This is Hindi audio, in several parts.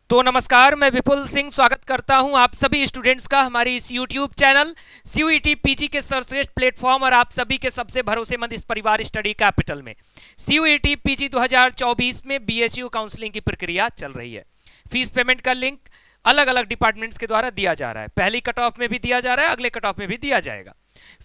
तो नमस्कार, मैं विपुल सिंह स्वागत करता हूं आप सभी स्टूडेंट्स का हमारी इस यूट्यूब चैनल सीयूईटी पीजी के सर्वश्रेष्ठ प्लेटफॉर्म और आप सभी के सबसे भरोसेमंद इस परिवार स्टडी कैपिटल में। सीयूईटी पीजी 2024 में बीएचयू काउंसलिंग की प्रक्रिया चल रही है। फीस पेमेंट का लिंक अलग अलग डिपार्टमेंट्स के द्वारा दिया जा रहा है। पहली कट ऑफ में भी दिया जा रहा है, अगले कट ऑफ में भी दिया जाएगा।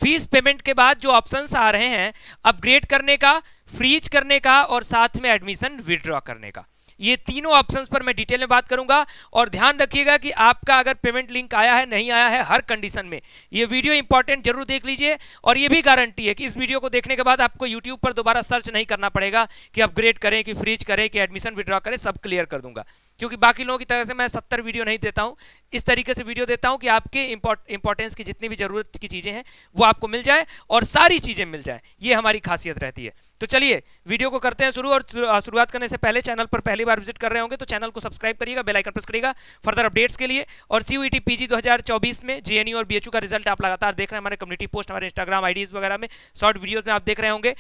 फीस पेमेंट के बाद जो ऑप्शंस आ रहे हैं, अपग्रेड करने का, फ्रीज करने का और साथ में एडमिशन विड्रॉ करने का, ये तीनों ऑप्शंस पर मैं डिटेल में बात करूंगा। और ध्यान रखिएगा कि आपका अगर पेमेंट लिंक आया है नहीं आया है, हर कंडीशन में ये वीडियो इंपॉर्टेंट जरूर देख लीजिए। और ये भी गारंटी है कि इस वीडियो को देखने के बाद आपको यूट्यूब पर दोबारा सर्च नहीं करना पड़ेगा कि अपग्रेड करें, कि फ्रीज करें, कि एडमिशन विड्रॉ करें, सब क्लियर कर दूंगा। क्योंकि बाकी लोगों की तरह से मैं 70 वीडियो नहीं देता हूं, इस तरीके से वीडियो देता हूं कि आपके इंपॉर्टेंस की जितनी भी जरूरत की चीजें हैं वो आपको मिल जाए और सारी चीजें मिल जाए, ये हमारी खासियत रहती है। तो चलिए वीडियो को करते हैं शुरू। और शुरुआत करने से पहले चैनल पर पहली बार विजिट कर रहे होंगे तो चैनल को सब्सक्राइब करिएगा, बेल आइकन प्रेस करिएगा फर्दर अपडेट्स के लिए। और सीयूईटी पीजी 2024 में जेएनयू और बीएचयू का रिजल्ट आप लगातार देख रहे हैं हमारे कम्युनिटी पोस्ट, हमारे इंस्टाग्राम आईडीज वगैरह में, शॉर्ट वीडियोस में आप देख रहे होंगे।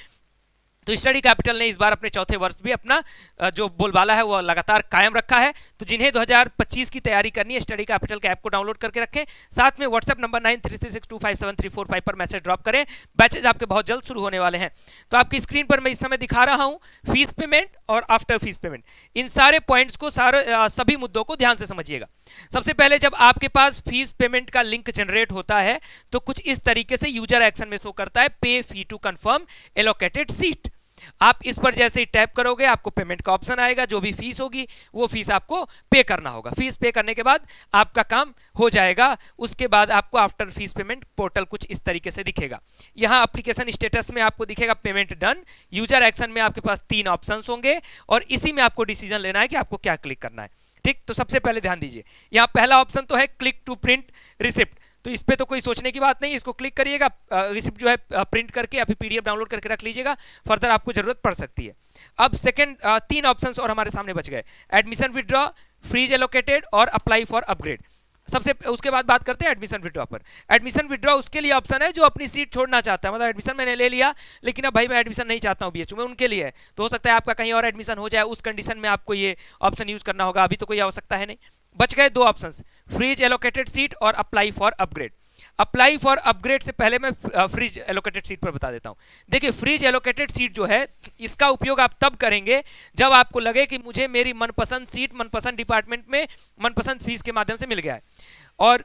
तो स्टडी कैपिटल ने इस बार अपने चौथे वर्ष भी अपना जो बोलबाला है वो लगातार कायम रखा है। तो जिन्हें 2025 की तैयारी करनी है, स्टडी कैपिटल के ऐप को डाउनलोड करके रखें, साथ में व्हाट्सएप नंबर 9336257345 पर मैसेज ड्रॉप करें। बैचेज आपके बहुत जल्द शुरू होने वाले हैं। तो आपकी स्क्रीन पर मैं इस समय दिखा रहा हूं फीस पेमेंट और आफ्टर फीस पेमेंट, इन सारे पॉइंट्स को सभी मुद्दों को ध्यान से समझिएगा। सबसे पहले जब आपके पास फीस पेमेंट का लिंक जनरेट होता है तो कुछ इस तरीके से यूजर एक्शन में शो करता है, पे फी टू कंफर्म एलोकेटेड सीट। आप इस पर जैसे ही टैप करोगे आपको पेमेंट का ऑप्शन आएगा, जो भी फीस होगी वो फीस आपको पे करना होगा। फीस पे करने के बाद आपका काम हो जाएगा। उसके बाद आपको आफ्टर फीस पेमेंट पोर्टल कुछ इस तरीके से दिखेगा। यहां एप्लीकेशन स्टेटस में आपको दिखेगा पेमेंट डन। यूजर एक्शन में आपके पास 3 ऑप्शंस होंगे और इसी में आपको डिसीजन लेना है कि आपको क्या क्लिक करना है। ठीक, तो सबसे पहले ध्यान दीजिए, यहां पहला ऑप्शन तो है क्लिक टू प्रिंट रिसिप्ट। तो इस पे तो कोई सोचने की बात नहीं, इसको क्लिक करिएगा, रिसिप्ट जो है प्रिंट करके या फिर पीडीएफ डाउनलोड करके रख लीजिएगा, फर्दर आपको जरूरत पड़ सकती है। अब सेकंड 3 ऑप्शंस और हमारे सामने बच गए, एडमिशन विड्रॉ, फ्रीज एलोकेटेड और अप्लाई फॉर अपग्रेड। सबसे उसके बाद बात करते हैं एडमिशन विड्रॉ पर। एडमिशन विड्रॉ उसके लिए ऑप्शन है जो अपनी सीट छोड़ना चाहता है, मतलब एडमिशन मैंने ले लिया लेकिन अब भाई मैं एडमिशन नहीं चाहता हूं बीएचयू में, उनके लिए है। तो हो सकता है आपका कहीं और एडमिशन हो जाए, उस कंडीशन में आपको ये ऑप्शन यूज करना होगा। अभी तो कोई आवश्यकता है नहीं। बच गए 2 ऑप्शंस, फ्रीज एलोकेटेड सीट और apply for upgrade. Apply for upgrade से पहले मैं फ्रीज एलोकेटेड सीट पर बता देता हूं। देखिए, फ्रीज एलोकेटेड सीट जो है इसका उपयोग आप तब करेंगे जब आपको लगे कि मुझे मेरी मनपसंद सीट मनपसंद डिपार्टमेंट में मनपसंद फीस के माध्यम से मिल गया है। और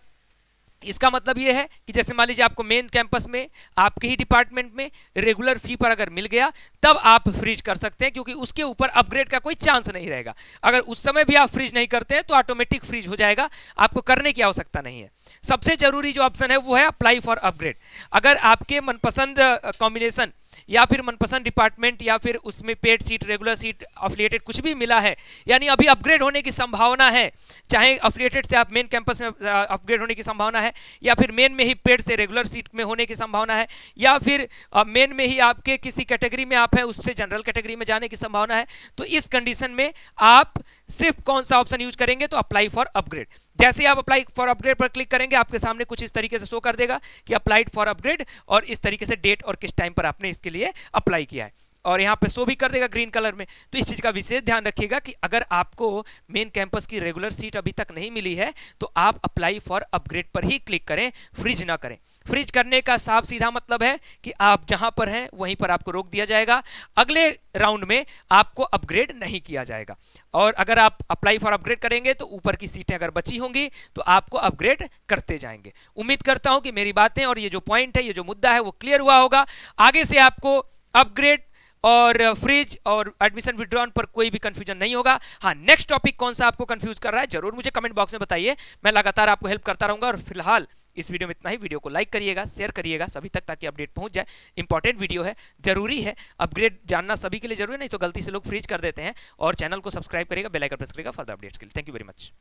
इसका मतलब यह है कि जैसे मान लीजिए आपको मेन कैंपस में आपके ही डिपार्टमेंट में रेगुलर फी पर अगर मिल गया तब आप फ्रीज कर सकते हैं, क्योंकि उसके ऊपर अपग्रेड का कोई चांस नहीं रहेगा। अगर उस समय भी आप फ्रीज नहीं करते हैं तो ऑटोमेटिक फ्रीज हो जाएगा, आपको करने की आवश्यकता नहीं है। सबसे जरूरी जो ऑप्शन है वो है अप्लाई फॉर अपग्रेड। अगर आपके मनपसंद कॉम्बिनेशन या फिर मनपसंद डिपार्टमेंट या फिर उसमें paid seat, regular seat, affiliated कुछ भी मिला है, यानी अभी अपग्रेड होने की संभावना है, चाहे अफिलिएटेड से आप मेन कैंपस में अपग्रेड होने की संभावना है, या फिर मेन में ही पेड से रेगुलर सीट में होने की संभावना है, या फिर मेन में ही आपके किसी कैटेगरी में आप हैं उससे जनरल कैटेगरी में जाने की संभावना है, तो इस कंडीशन में आप सिर्फ कौन सा ऑप्शन यूज करेंगे, तो अप्लाई फॉर अपग्रेड। जैसे आप अप्लाई फॉर अपग्रेड पर क्लिक करेंगे आपके सामने कुछ इस तरीके से शो कर देगा कि अप्लाइड फॉर अपग्रेड, और इस तरीके से डेट और किस टाइम पर आपने इसके लिए अप्लाई किया है, और यहाँ पे शो भी कर देगा ग्रीन कलर में। तो इस चीज का विशेष ध्यान रखिएगा कि अगर आपको मेन कैंपस की रेगुलर सीट अभी तक नहीं मिली है तो आप अप्लाई फॉर अपग्रेड पर ही क्लिक करें, फ्रीज ना करें। फ्रीज करने का साफ सीधा मतलब है कि आप जहां पर हैं वहीं पर आपको रोक दिया जाएगा, अगले राउंड में आपको अपग्रेड नहीं किया जाएगा। और अगर आप अप्लाई फॉर अपग्रेड करेंगे तो ऊपर की सीटें अगर बची होंगी तो आपको अपग्रेड करते जाएंगे। उम्मीद करता हूं कि मेरी बातें और ये जो पॉइंट है, ये जो मुद्दा है वो क्लियर हुआ होगा। आगे से आपको अपग्रेड और फ्रीज और एडमिशन विड्रॉन पर कोई भी कंफ्यूजन नहीं होगा। हाँ, नेक्स्ट टॉपिक कौन सा आपको कंफ्यूज कर रहा है जरूर मुझे कमेंट बॉक्स में बताइए, मैं लगातार आपको हेल्प करता रहूंगा। और फिलहाल इस वीडियो में इतना ही। वीडियो को लाइक करिएगा, शेयर करिएगा सभी तक ताकि अपडेट पहुंच जाए। इंपॉर्टेंट वीडियो है, जरूरी है, अपग्रेड जानना सभी के लिए जरूरी, नहीं तो गलती से लोग फ्रीज कर देते हैं। और चैनल को सब्सक्राइब करिएगा, बेल आइकन प्रेस करिएगा फर्दर अपडेट्स के लिए। Thank you very much.